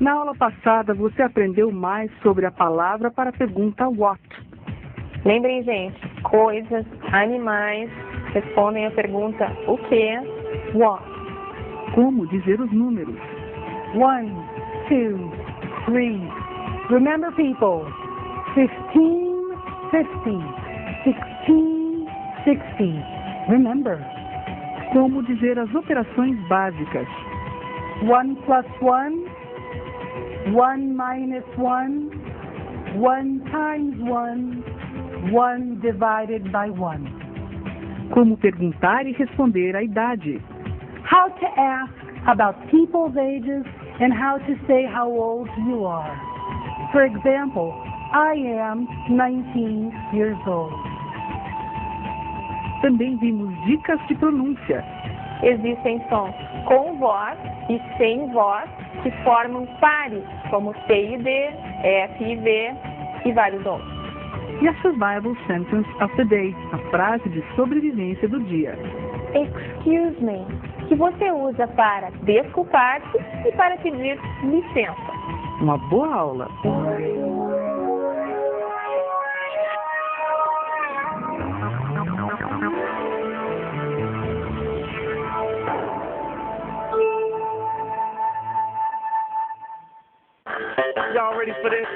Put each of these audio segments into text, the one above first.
Na aula passada, você aprendeu mais sobre a palavra para a pergunta what. Lembrem, gente, coisas, animais, respondem a pergunta o que, what. Como dizer os números. 1, 2, 3. Remember, people. 15, 50. 16, 60. Remember. Como dizer as operações básicas. 1 plus 1. 1 minus 1. 1 times 1. 1 divided by 1. Como perguntar e responder a idade. How to ask about people's ages and how to say how old you are. For example, I am 19 years old. Também vimos dicas de pronúncia. Existem sons com voz e sem voz que formam pares, como T e D, F e V e vários outros. E a survival sentence of the day, a frase de sobrevivência do dia. Excuse me, que você usa para desculpar-se e para pedir licença. Uma boa aula! Y'all ready for this?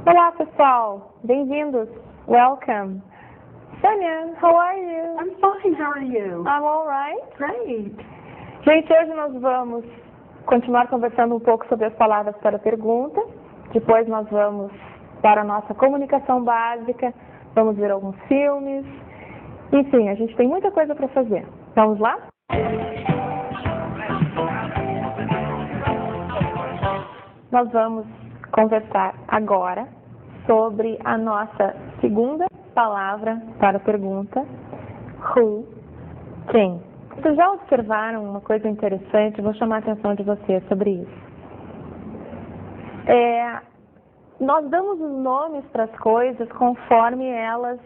Olá, pessoal! Bem-vindos! Welcome! Sonia, how are you? I'm fine, how are you? I'm all right. Great. Gente, hoje nós vamos continuar conversando um pouco sobre as palavras para a pergunta. Depois nós vamos para a nossa comunicação básica, vamos ver alguns filmes. Enfim, a gente tem muita coisa para fazer. Vamos lá? Nós vamos conversar agora sobre a nossa segunda palavra para a pergunta, who, quem. Vocês já observaram uma coisa interessante? Vou chamar a atenção de vocês sobre isso. Nós damos os nomes para as coisas conforme elas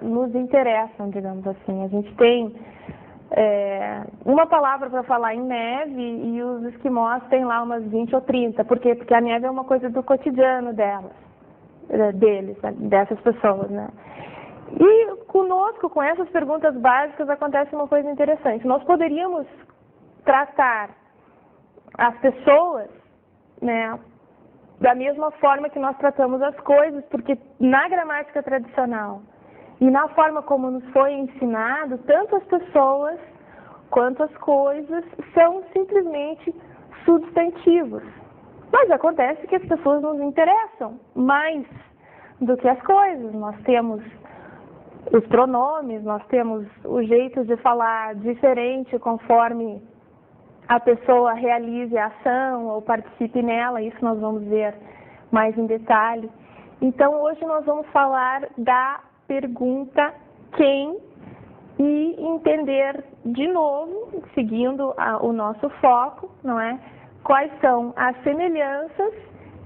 nos interessam, digamos assim. A gente tem uma palavra para falar em neve e os esquimós têm lá umas 20 ou 30. Por quê? Porque a neve é uma coisa do cotidiano deles, dessas pessoas, né? E conosco, com essas perguntas básicas, acontece uma coisa interessante. Nós poderíamos tratar as pessoas, né, da mesma forma que nós tratamos as coisas, porque na gramática tradicional e na forma como nos foi ensinado, tanto as pessoas quanto as coisas são simplesmente substantivos. Mas acontece que as pessoas nos interessam mais do que as coisas. Nós temos os pronomes, nós temos o jeito de falar diferente conforme a pessoa realize a ação ou participe nela. Isso nós vamos ver mais em detalhe. Então, hoje nós vamos falar da pergunta quem e entender de novo, seguindo o nosso foco, não é? Quais são as semelhanças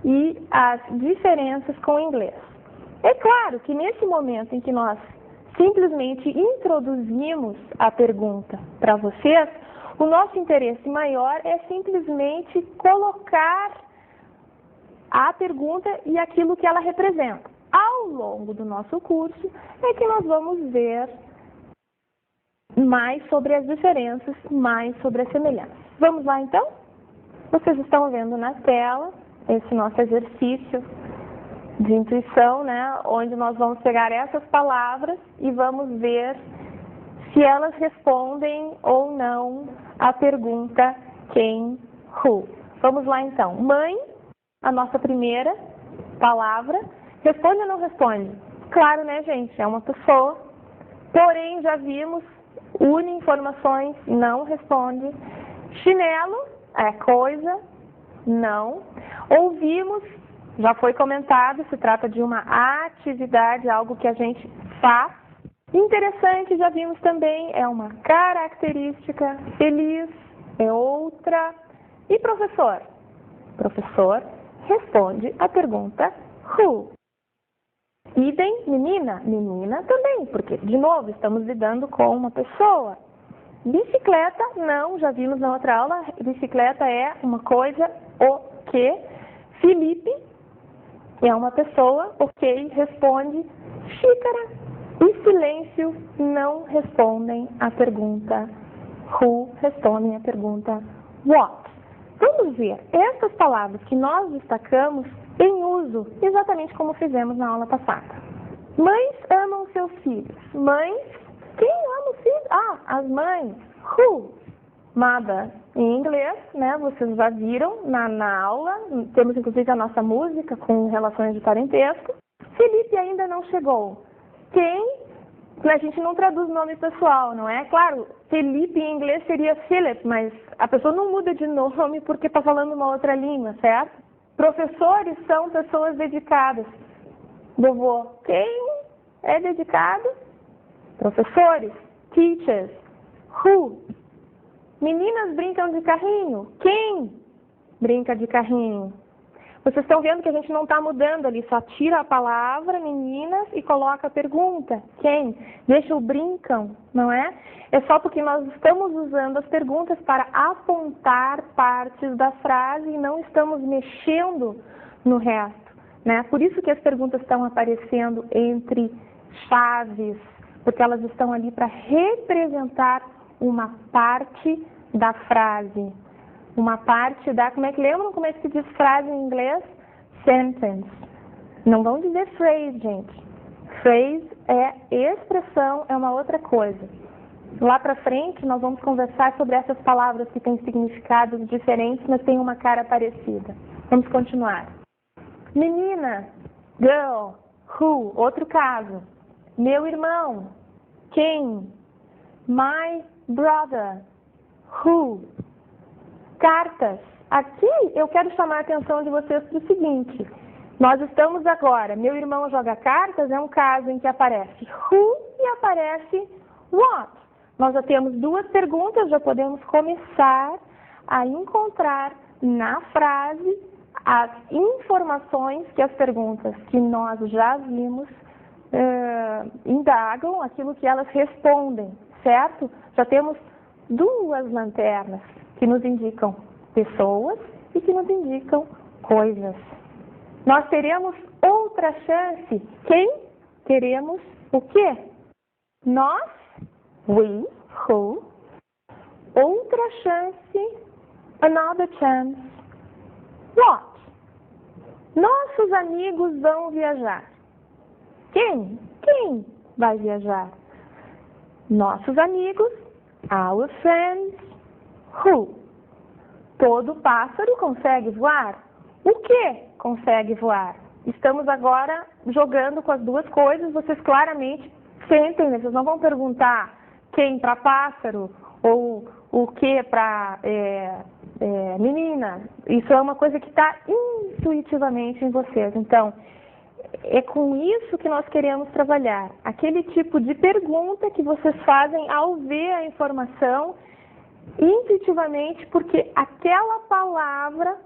e as diferenças com o inglês. É claro que nesse momento em que nós simplesmente introduzimos a pergunta para vocês, o nosso interesse maior é simplesmente colocar a pergunta e aquilo que ela representa. Ao longo do nosso curso é que nós vamos ver mais sobre as diferenças, mais sobre as semelhanças. Vamos lá então? Vocês estão vendo na tela esse nosso exercício de intuição, né? Onde nós vamos pegar essas palavras e vamos ver se elas respondem ou não à pergunta quem, who. Vamos lá então. Mãe, a nossa primeira palavra. Responde ou não responde? Claro, né, gente? É uma pessoa. Porém, já vimos, une informações, não responde. Chinelo é coisa, não. Ouvimos, já foi comentado, se trata de uma atividade, algo que a gente faz. Interessante, já vimos também, é uma característica. Feliz é outra. E professor? Professor responde a pergunta who. Idem, menina? Menina também, porque, de novo, estamos lidando com uma pessoa. Bicicleta, não, já vimos na outra aula, bicicleta é uma coisa, o que. Felipe é uma pessoa, ok, responde xícara. E silêncio não respondem a pergunta who, respondem a pergunta what. Vamos ver essas palavras que nós destacamos em uso, exatamente como fizemos na aula passada. Mães amam seus filhos. Mães, quem ama os filhos? Ah, as mães. Who? Mother. Em inglês, né? Vocês já viram na aula. Temos inclusive a nossa música com relações de parentesco. Felipe ainda não chegou. Quem? A gente não traduz nome pessoal, não é? Claro, Felipe em inglês seria Philip, mas a pessoa não muda de nome porque está falando uma outra língua, certo? Professores são pessoas dedicadas. Vovô, quem é dedicado? Professores, teachers. Who? Meninas brincam de carrinho. Quem brinca de carrinho? Vocês estão vendo que a gente não está mudando ali, só tira a palavra meninas e coloca a pergunta. Quem? Deixa o brincam, não é? É só porque nós estamos usando as perguntas para apontar partes da frase e não estamos mexendo no resto, né? Por isso que as perguntas estão aparecendo entre chaves, porque elas estão ali para representar uma parte da frase. Uma parte da... Lembram como é que se diz frase em inglês? Sentence. Não vão dizer phrase, gente. Phrase é expressão, é uma outra coisa. Lá para frente, nós vamos conversar sobre essas palavras que têm significados diferentes, mas têm uma cara parecida. Vamos continuar. Menina, girl, who, outro caso. Meu irmão, quem? My brother, who? Cartas. Aqui eu quero chamar a atenção de vocês para o seguinte. Nós estamos agora, meu irmão joga cartas, é um caso em que aparece who e aparece what. Nós já temos duas perguntas, já podemos começar a encontrar na frase as informações que as perguntas que nós já vimos indagam, aquilo que elas respondem, certo? Já temos duas lanternas que nos indicam pessoas e que nos indicam coisas. Nós teremos outra chance. Quem? Teremos o quê? Nós, we, who. Outra chance, another chance. What? Nossos amigos vão viajar. Quem? Quem vai viajar? Nossos amigos, our friends. Who? Todo pássaro consegue voar? O que consegue voar? Estamos agora jogando com as duas coisas, vocês claramente sentem, né? Vocês não vão perguntar quem para pássaro ou o que para menina. Isso é uma coisa que está intuitivamente em vocês. Então, é com isso que nós queremos trabalhar. Aquele tipo de pergunta que vocês fazem ao ver a informação intuitivamente, porque aquela palavra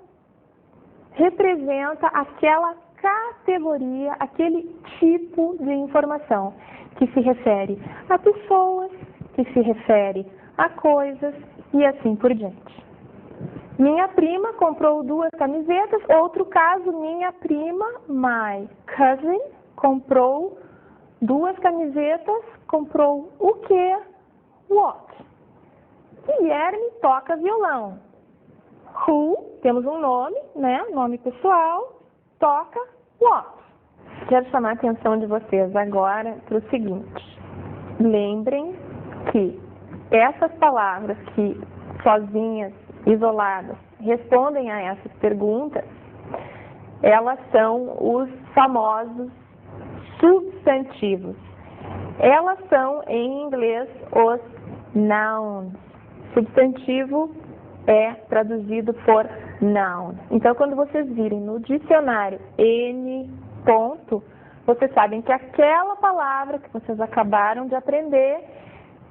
representa aquela categoria, aquele tipo de informação que se refere a pessoas, que se refere a coisas e assim por diante. Minha prima comprou 2 camisetas. Outro caso, minha prima, my cousin, comprou 2 camisetas. Comprou o quê? What? Guilherme toca violão. Who, temos um nome, né? Nome pessoal. Toca what? Quero chamar a atenção de vocês agora para o seguinte. Lembrem que essas palavras que sozinhas, isoladas, respondem a essas perguntas, elas são os famosos substantivos. Elas são, em inglês, os nouns. Substantivo é traduzido por noun. Então, quando vocês virem no dicionário N ponto, vocês sabem que aquela palavra que vocês acabaram de aprender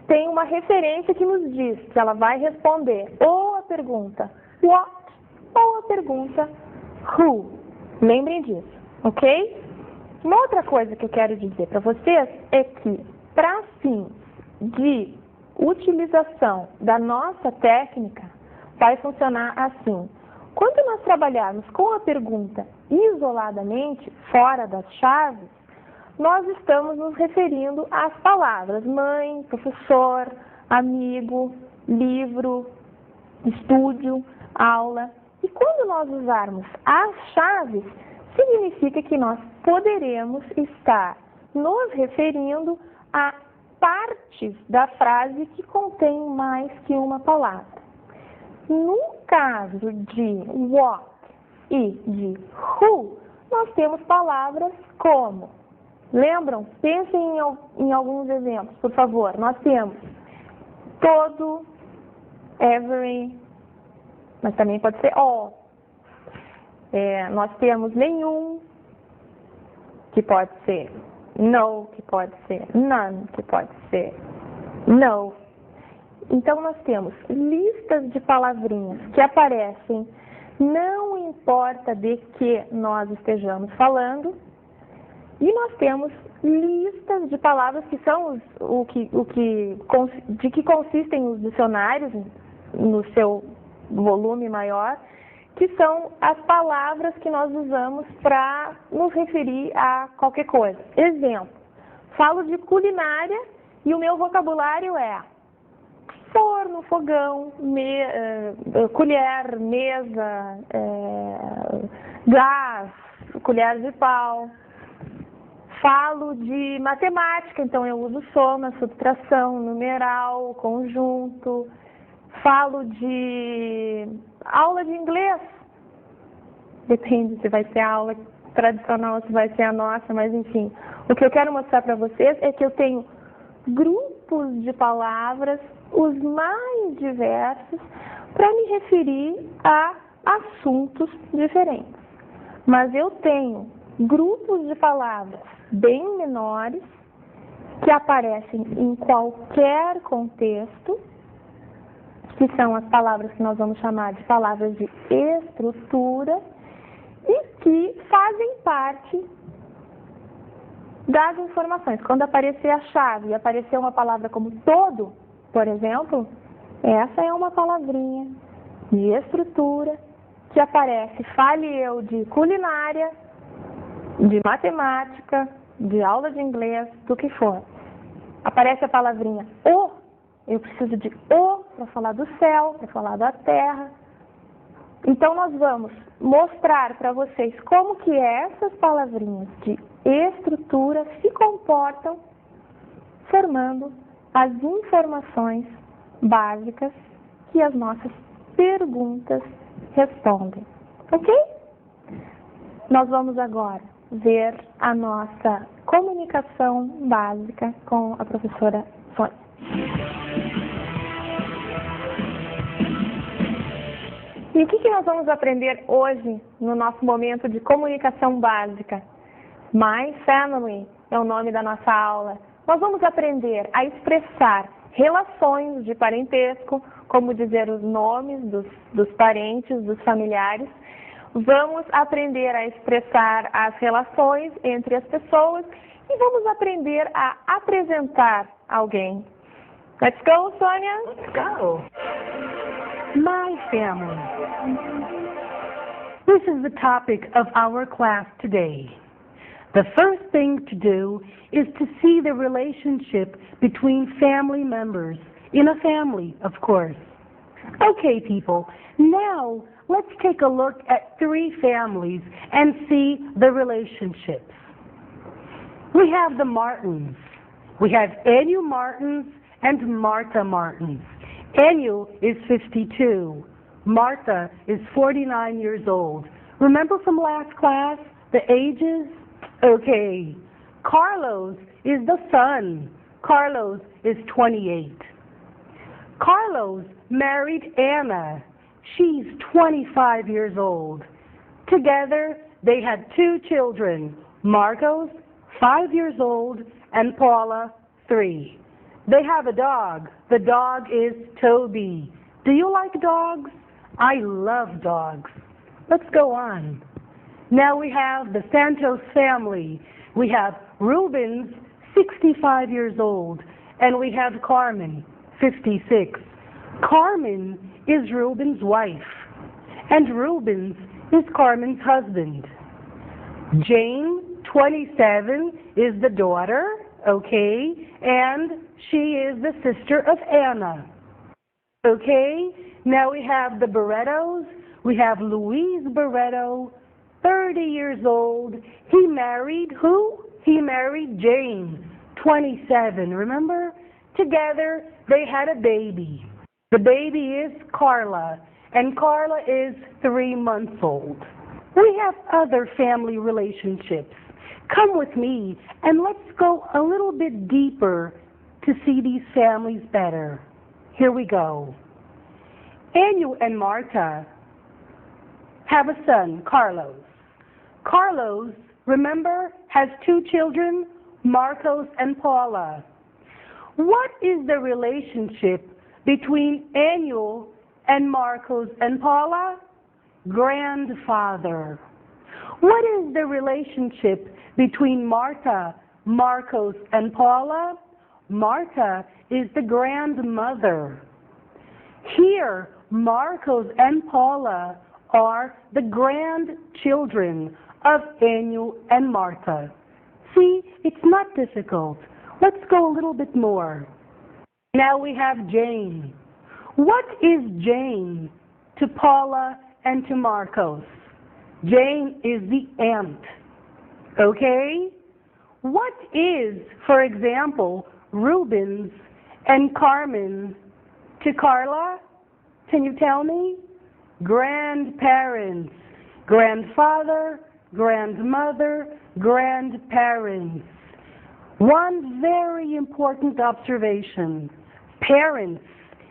tem uma referência que nos diz que ela vai responder ou a pergunta what ou a pergunta who. Lembrem disso, ok? Uma outra coisa que eu quero dizer para vocês é que, para fins de utilização da nossa técnica, vai funcionar assim. Quando nós trabalharmos com a pergunta isoladamente, fora das chaves, nós estamos nos referindo às palavras mãe, professor, amigo, livro, estúdio, aula. E quando nós usarmos as chaves, significa que nós poderemos estar nos referindo a partes da frase que contém mais que uma palavra. No caso de what e de who, nós temos palavras como, lembram? Pensem em alguns exemplos, por favor. Nós temos todo, every, mas também pode ser all. Nós temos nenhum, que pode ser no, que pode ser none, que pode ser no. Então, nós temos listas de palavrinhas que aparecem, não importa de que nós estejamos falando, e nós temos listas de palavras que são de que consistem os dicionários no seu volume maior, que são as palavras que nós usamos para nos referir a qualquer coisa. Exemplo, falo de culinária e o meu vocabulário é forno, fogão, colher, mesa, gás, colher de pau. Falo de matemática, então eu uso soma, subtração, numeral, conjunto. Falo de aula de inglês. Depende se vai ser a aula tradicional ou se vai ser a nossa, mas enfim. O que eu quero mostrar para vocês é que eu tenho grupos de palavras, os mais diversos, para me referir a assuntos diferentes. Mas eu tenho grupos de palavras bem menores, que aparecem em qualquer contexto, que são as palavras que nós vamos chamar de palavras de estrutura, e que fazem parte das informações. Quando aparecer a chave e aparecer uma palavra como todo, por exemplo, essa é uma palavrinha de estrutura que aparece, fale eu de culinária, de matemática, de aula de inglês, do que for. Aparece a palavrinha o, eu preciso de o para falar do céu, para falar da terra. Então nós vamos mostrar para vocês como que essas palavrinhas de estrutura se comportam, formando as informações básicas que as nossas perguntas respondem. Ok? Nós vamos agora ver a nossa comunicação básica com a professora Sônia. E o que nós vamos aprender hoje no nosso momento de comunicação básica? My Family é o nome da nossa aula. Nós vamos aprender a expressar relações de parentesco, como dizer os nomes dos parentes, dos familiares. Vamos aprender a expressar as relações entre as pessoas e vamos aprender a apresentar alguém. Let's go, Sônia? Let's go. My family. This is the topic of our class today. The first thing to do is to see the relationship between family members, in a family, of course. Okay, people, now let's take a look at 3 families and see the relationships. We have the Martins. We have Enu Martins and Martha Martins. Enu is 52. Martha is 49 years old. Remember from last class, the ages? Okay, Carlos is the son. Carlos is 28. Carlos married Anna. She's 25 years old. Together, they had 2 children, Marcos, 5 years old, and Paula, 3. They have a dog. The dog is Toby. Do you like dogs? I love dogs. Let's go on. Now we have the Santos family. We have Rubens, 65 years old, and we have Carmen, 56. Carmen is Rubens' wife, and Rubens is Carmen's husband. Jane, 27, is the daughter, okay, and she is the sister of Anna. Okay, now we have the Barrettos. We have Luis Barretto, 30 years old. He married who? He married Jane, 27, remember? Together, they had a baby. The baby is Carla, and Carla is 3 months old. We have other family relationships. Come with me, and let's go a little bit deeper to see these families better. Here we go. Anu and Marta have a son, Carlos. Carlos, remember, has 2 children, Marcos and Paula. What is the relationship between Anu and Marcos and Paula? Grandfather. What is the relationship between Marta, Marcos, and Paula? Marta is the grandmother. Here, Marcos and Paula are the grandchildren of Anu and Marta. See, it's not difficult. Let's go a little bit more. Now we have Jane. What is Jane to Paula and to Marcos? Jane is the aunt. Okay? What is, for example, Rubens and Carmen to Carla? Can you tell me? Grandparents. Grandfather, grandmother, grandparents. One very important observation. Parents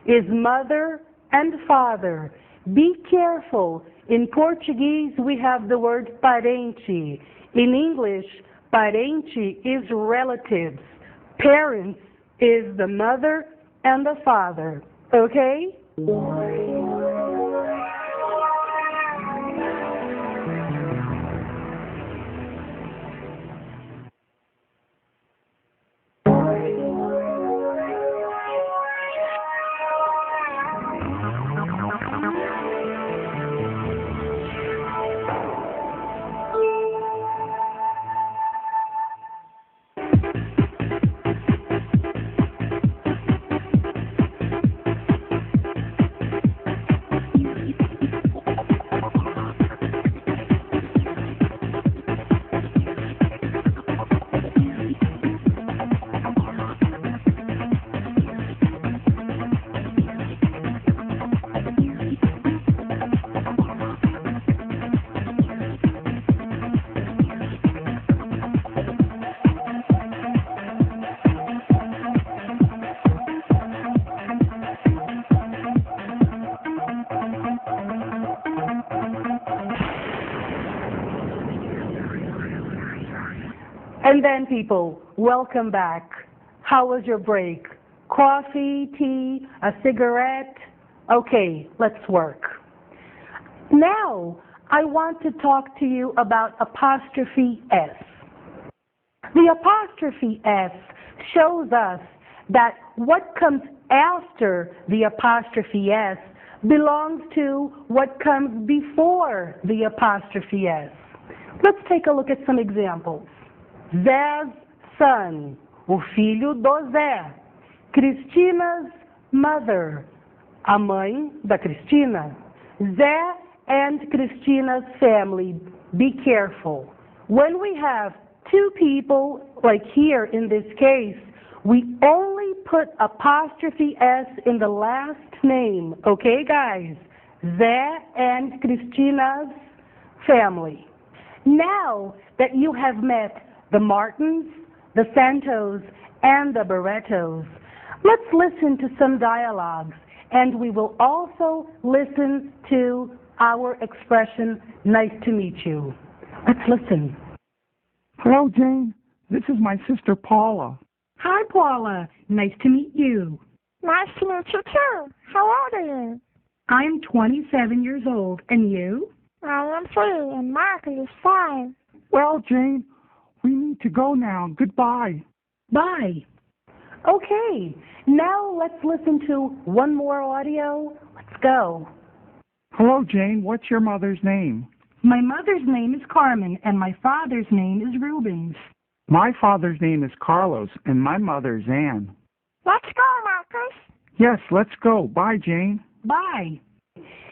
is mother and father. Be careful. In Portuguese, we have the word parente. In English, parente is relatives. Parents is the mother and the father. Okay? And then, people, welcome back. How was your break? Coffee, tea, a cigarette? Okay, let's work. Now, I want to talk to you about apostrophe S. The apostrophe S shows us that what comes after the apostrophe S belongs to what comes before the apostrophe S. Let's take a look at some examples. Zé's son, o filho do Zé. Cristina's mother, a mãe da Cristina. Zé and Cristina's family. Be careful. When we have 2 people, like here in this case, we only put apostrophe S in the last name. Okay, guys? Zé and Cristina's family. Now that you have met the Martins, the Santos, and the Barrettos. Let's listen to some dialogues, and we will also listen to our expression, nice to meet you. Let's listen. Hello, Jane. This is my sister, Paula. Hi, Paula. Nice to meet you. Nice to meet you too. How old are you? I'm 27 years old, and you? I am 3, and Mark is 5. Well, Jane, we need to go now. Goodbye. Bye. Okay, now let's listen to one more audio. Let's go. Hello, Jane. What's your mother's name? My mother's name is Carmen, and my father's name is Rubens. My father's name is Carlos, and my mother's Ann. Let's go, Marcus. Yes, let's go. Bye, Jane. Bye.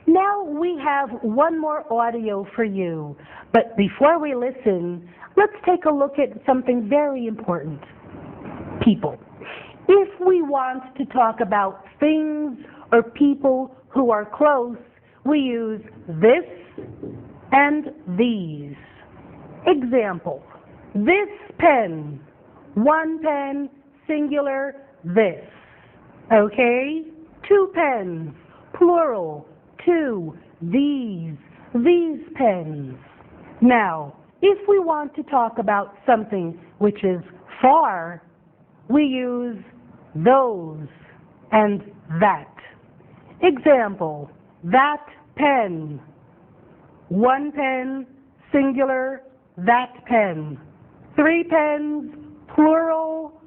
Now we have one more audio for you, but before we listen, let's take a look at something very important. People. If we want to talk about things or people who are close, we use this and these. Example, this pen, one pen, singular, this. Okay? 2 pens, plural, 2, these pens. Now, if we want to talk about something which is far, we use those and that. Example, that pen, one pen, singular, that pen. 3 pens, plural,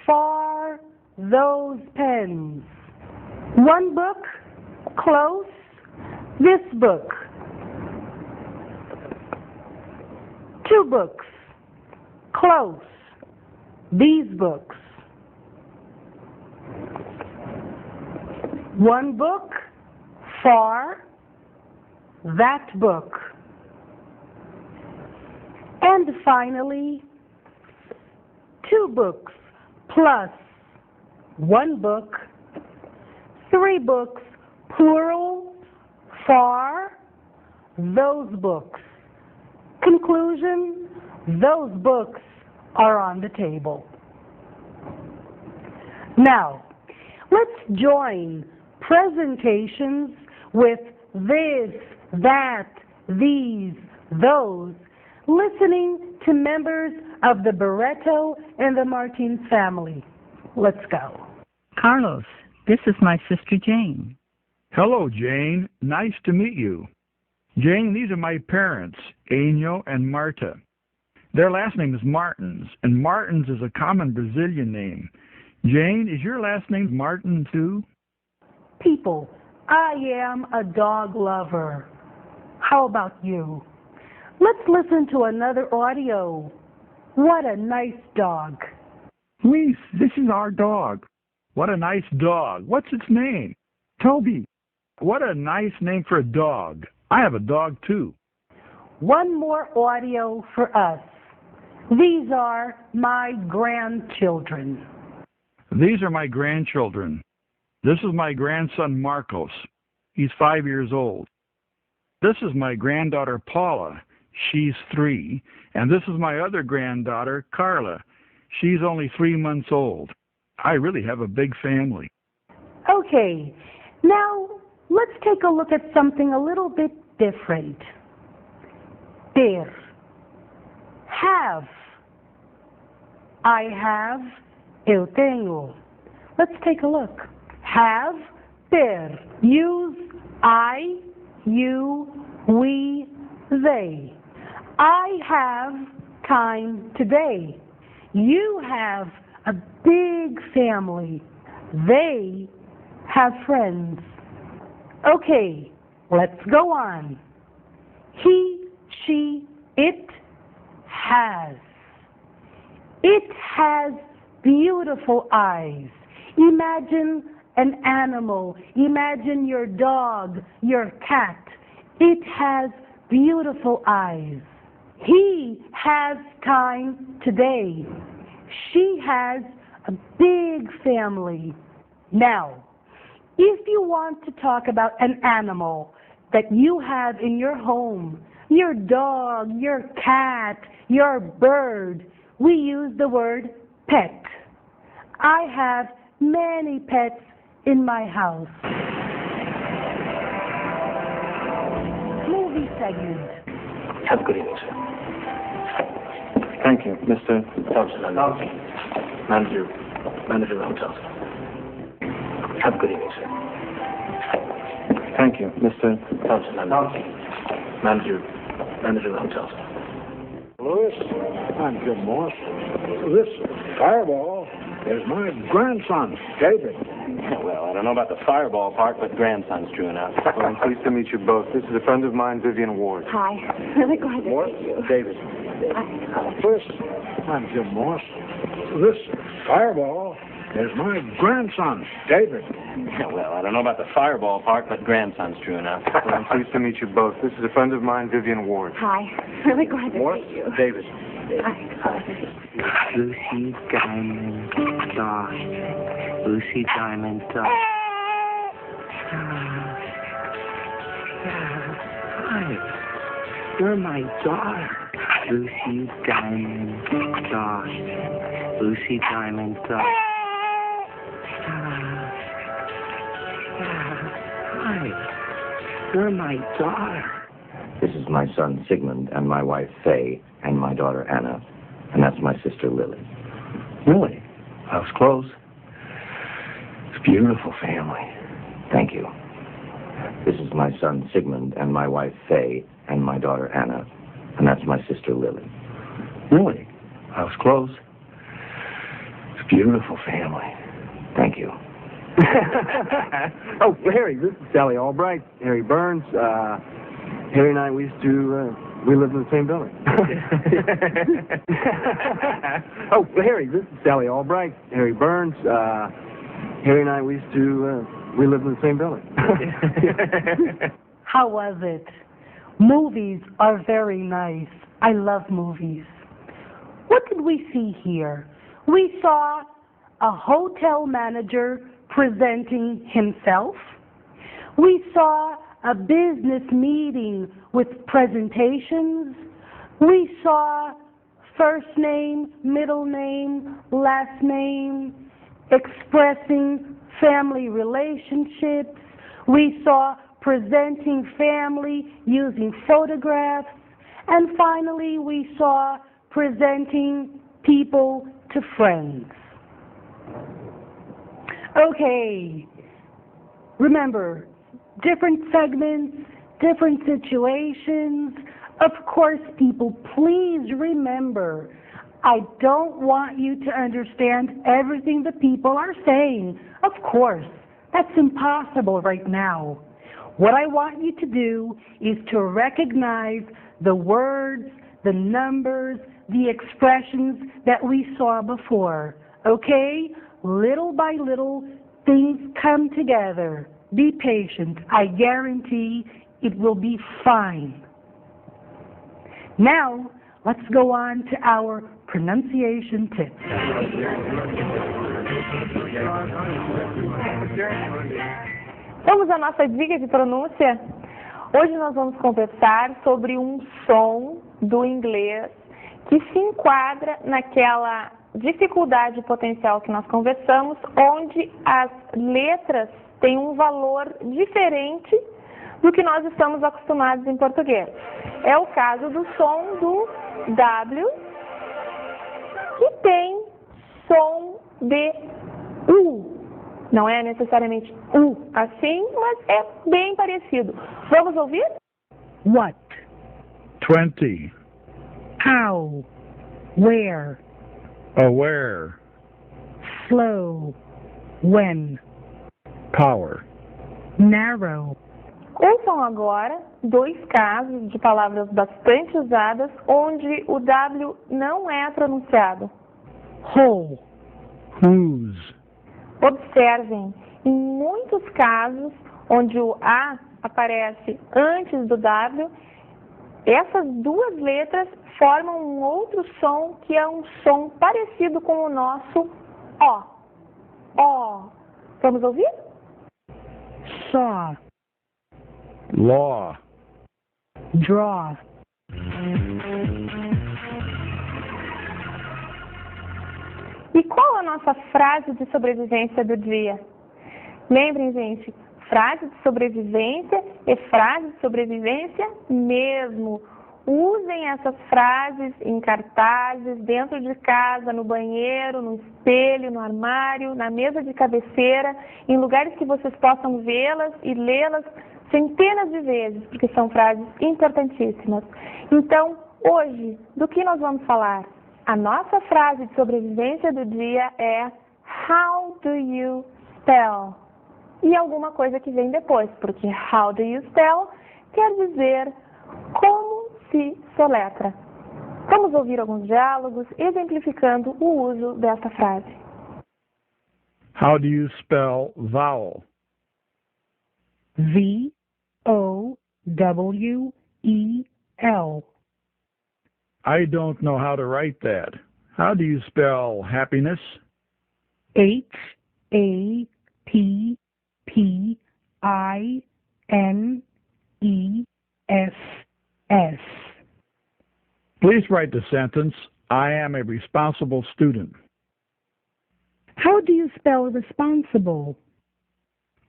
far, those pens. 1 book, close, this book. 2 books, close, these books. 1 book, far, that book. And finally, 2 books plus 1 book, 3 books, plural, far, those books. Conclusion, those books are on the table. Now, let's join presentations with this, that, these, those, listening to members of the Barretto and the Martins family. Let's go. Carlos, this is my sister Jane. Hello, Jane. Nice to meet you. Jane, these are my parents, Enio and Marta. Their last name is Martins, and Martins is a common Brazilian name. Jane, is your last name Martin, too? People, I am a dog lover. How about you? Let's listen to another audio. What a nice dog. Luis, this is our dog. What a nice dog. What's its name? Toby. What a nice name for a dog. I have a dog, too. One more audio for us. These are my grandchildren. These are my grandchildren. This is my grandson, Marcos. He's 5 years old. This is my granddaughter, Paula. She's 3. And this is my other granddaughter, Carla. She's only 3 months old. I really have a big family. Okay, now let's take a look at something a little bit different. Ter. Have. I have. Eu tenho. Let's take a look. Have, ter. Use I, you, we, they. I have time today. You have a big family. They have friends. Okay, let's go on. He, she, it has. It has beautiful eyes. Imagine an animal. Imagine your dog, your cat. It has beautiful eyes. He has time today. She has a big family. Now, if you want to talk about an animal that you have in your home, your dog, your cat, your bird, we use the word pet. I have many pets in my house. Movie segment. Have a good evening, sir. Thank you, Mr. Thompson. Manager of the hotel. Have a good evening, sir. Thank you, Mr. Thompson. Manager of the hotel. Louis, I'm Jim Moss. This fireball is my grandson, David. Well, I don't know about the fireball part, but grandson's true enough. Well, I'm pleased to meet you both. This is a friend of mine, Vivian Ward. Hi. Really glad to Morse, meet you. David. Louis, I'm Jim Moss. This fireball is my grandson, David. Well, I don't know about the fireball part, but grandson's true enough. Well, I'm pleased to meet you both. This is a friend of mine, Vivian Ward. Hi. Really glad to Morse, meet you. David. Lucy Diamond Dog. Lucy Diamond Dog. Hi. You're my daughter. Lucy Diamond Dog. Lucy Diamond Dog. Hi. You're my daughter. This is my son Sigmund and my wife Faye and my daughter Anna. And that's my sister Lily. Really? I was close. It's a beautiful family. Thank you. This is my son Sigmund and my wife Faye and my daughter Anna. And that's my sister Lily. Really? I was close. It's a beautiful family. Thank you. Oh, Harry, this is Sally Albright. Harry Burns. Harry and I, we lived in the same building. Oh, Harry, this is Sally Albright. Harry Burns. Harry and I, we lived in the same building. How was it? Movies are very nice. I love movies. What did we see here? We saw a hotel manager presenting himself. We saw a business meeting with presentations. We saw first name, middle name, last name, expressing family relationships. We saw presenting family using photographs. And finally, we saw presenting people to friends. Okay, remember, different segments, different situations. Of course, people, please remember, I don't want you to understand everything the people are saying. Of course, that's impossible right now. What I want you to do is to recognize the words, the numbers, the expressions that we saw before, okay? Little by little, things come together. Be patient. I guarantee it will be fine. Now, let's go on to our pronunciation tips. Vamos à nossa dica de pronúncia? Hoje nós vamos conversar sobre um som do inglês que se enquadra naquela dificuldade potencial que nós conversamos, onde as letras têm um valor diferente do que nós estamos acostumados em português. É o caso do som do W, que tem som de U. Não é necessariamente U assim, mas é bem parecido. Vamos ouvir? What? 20. How? Where? Aware. Slow? When? Power. Narrow? Ouçam agora dois casos de palavras bastante usadas onde o W não é pronunciado. Whole? Whose. Observem, em muitos casos onde o A aparece antes do W, essas duas letras formam um outro som que é um som parecido com o nosso O. O. Vamos ouvir? Saw? Law. Draw? E qual a nossa frase de sobrevivência do dia? Lembrem, gente, frase de sobrevivência é frase de sobrevivência mesmo. Usem essas frases em cartazes, dentro de casa, no banheiro, no espelho, no armário, na mesa de cabeceira, em lugares que vocês possam vê-las e lê-las centenas de vezes, porque são frases importantíssimas. Então, hoje, do que nós vamos falar? A nossa frase de sobrevivência do dia é How do you spell? E alguma coisa que vem depois, porque How do you spell quer dizer como se soletra. Vamos ouvir alguns diálogos exemplificando o uso dessa frase. How do you spell vowel? V-O-W-E-L. I don't know how to write that. How do you spell happiness? H-A-P-P-I-N-E-S-S. Please write the sentence, I am a responsible student. How do you spell responsible?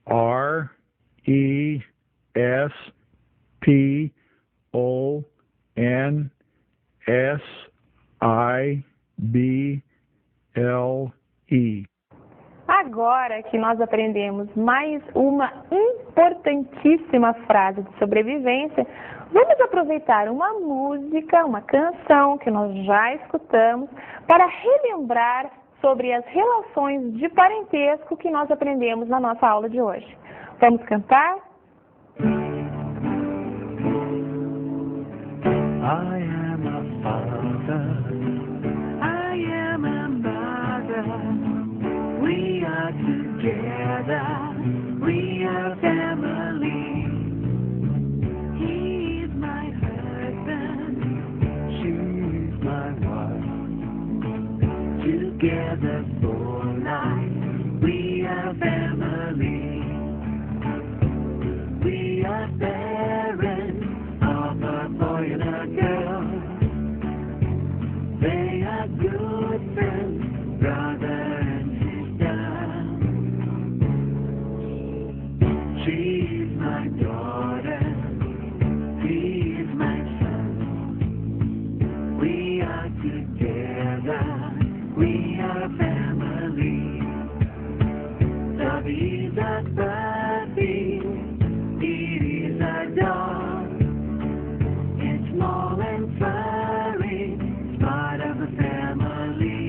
R-E-S-P-O-N-S-I-B-L-E. Agora que nós aprendemos mais uma importantíssima frase de sobrevivência, vamos aproveitar uma música, uma canção que nós já escutamos, para relembrar sobre as relações de parentesco que nós aprendemos na nossa aula de hoje. Vamos cantar? I am a father, I am a mother, we are together, we are family. He is my husband, she is my wife, together for life, we are family. We are parents of a boy and a girl. They are good friends, brother and sister. She is my daughter, he is my son. We are together, we are family. Love is a puppy, it is a dog. It's small and furry, part of the family.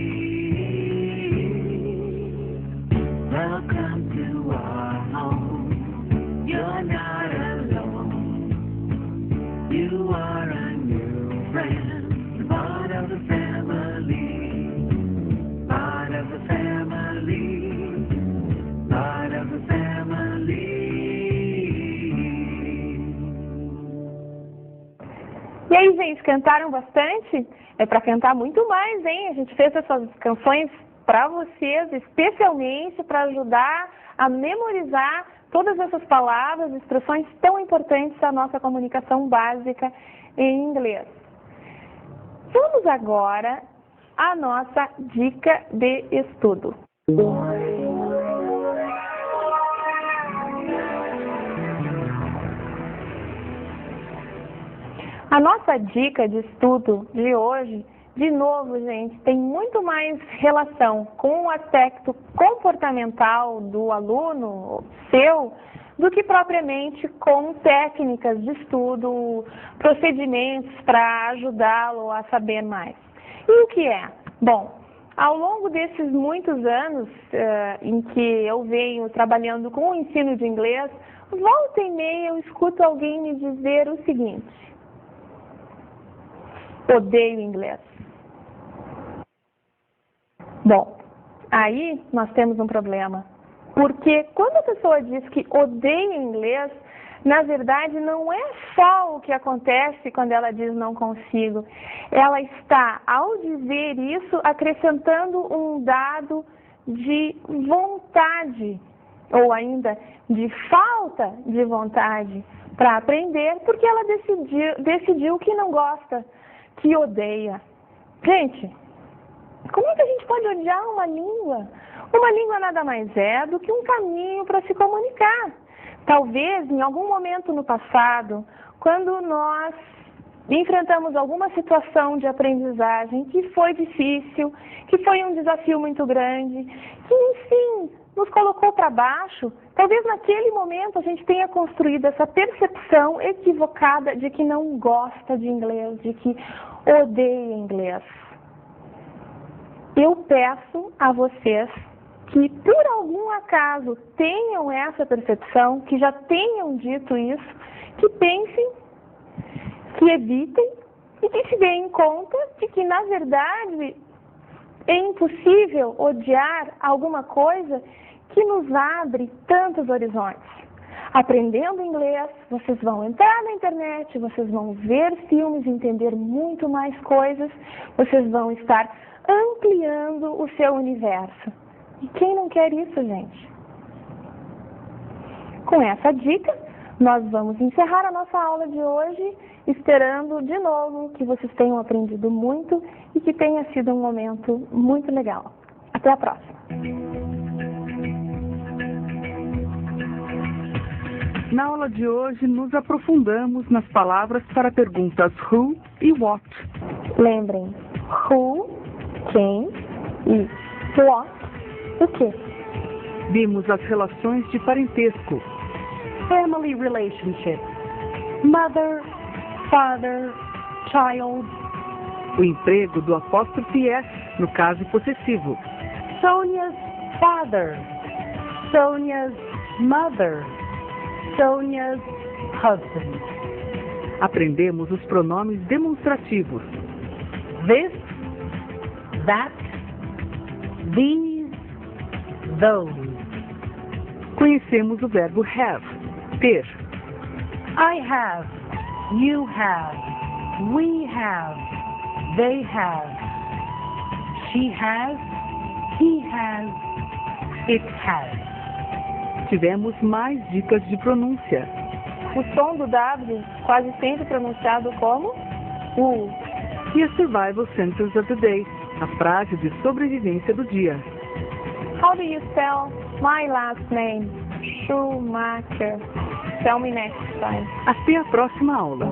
Welcome to our home. You're not alone. You are a new friend, part of the family. Part of the family. Part of the family. E aí, gente, cantaram bastante? É para cantar muito mais, hein? A gente fez essas canções para vocês, especialmente para ajudar a memorizar todas essas palavras, expressões tão importantes da nossa comunicação básica em inglês. Vamos agora à nossa dica de estudo. A nossa dica de estudo de hoje, de novo, gente, tem muito mais relação com o aspecto comportamental do aluno seu do que propriamente com técnicas de estudo, procedimentos para ajudá-lo a saber mais. E o que é? Bom, ao longo desses muitos anos em que eu venho trabalhando com o ensino de inglês, volta e meia eu escuto alguém me dizer o seguinte: odeio inglês. Bom, aí nós temos um problema. Porque quando a pessoa diz que odeia inglês, na verdade não é só o que acontece quando ela diz não consigo. Ela está, ao dizer isso, acrescentando um dado de vontade, ou ainda de falta de vontade para aprender, porque ela decidiu que não gosta, que odeia. Gente, Como é que a gente pode odiar uma língua? Uma língua nada mais é do que um caminho para se comunicar. Talvez, em algum momento no passado, quando nós enfrentamos alguma situação de aprendizagem que foi difícil, que foi um desafio muito grande, que, enfim, nos colocou para baixo, talvez naquele momento a gente tenha construído essa percepção equivocada de que não gosta de inglês, de que odeia inglês. Eu peço a vocês que, por algum acaso, tenham essa percepção, que já tenham dito isso, que pensem, que evitem e que se deem conta de que, na verdade, é impossível odiar alguma coisa que nos abre tantos horizontes. Aprendendo inglês, vocês vão entrar na internet, vocês vão ver filmes, entender muito mais coisas, vocês vão estar ampliando o seu universo. E quem não quer isso, gente? Com essa dica, nós vamos encerrar a nossa aula de hoje, esperando de novo que vocês tenham aprendido muito e que tenha sido um momento muito legal. Até a próxima! Na aula de hoje, nos aprofundamos nas palavras para perguntas who e what. Lembrem, who, quem, e what, o quê? Vimos as relações de parentesco. Family relationships. Mother, father, child. O emprego do apóstrofe S no caso possessivo. Sonia's father. Sonia's mother. Sonia's husband. Aprendemos os pronomes demonstrativos. This, that, these, those. Conhecemos o verbo have, ter. I have, you have, we have, they have, she has, he has, it has. Tivemos mais dicas de pronúncia. O som do W quase sempre pronunciado como U. E a survival sentence of the day, a frase de sobrevivência do dia. How do you spell my last name? Schumacher. Tell me next time. Até a próxima aula.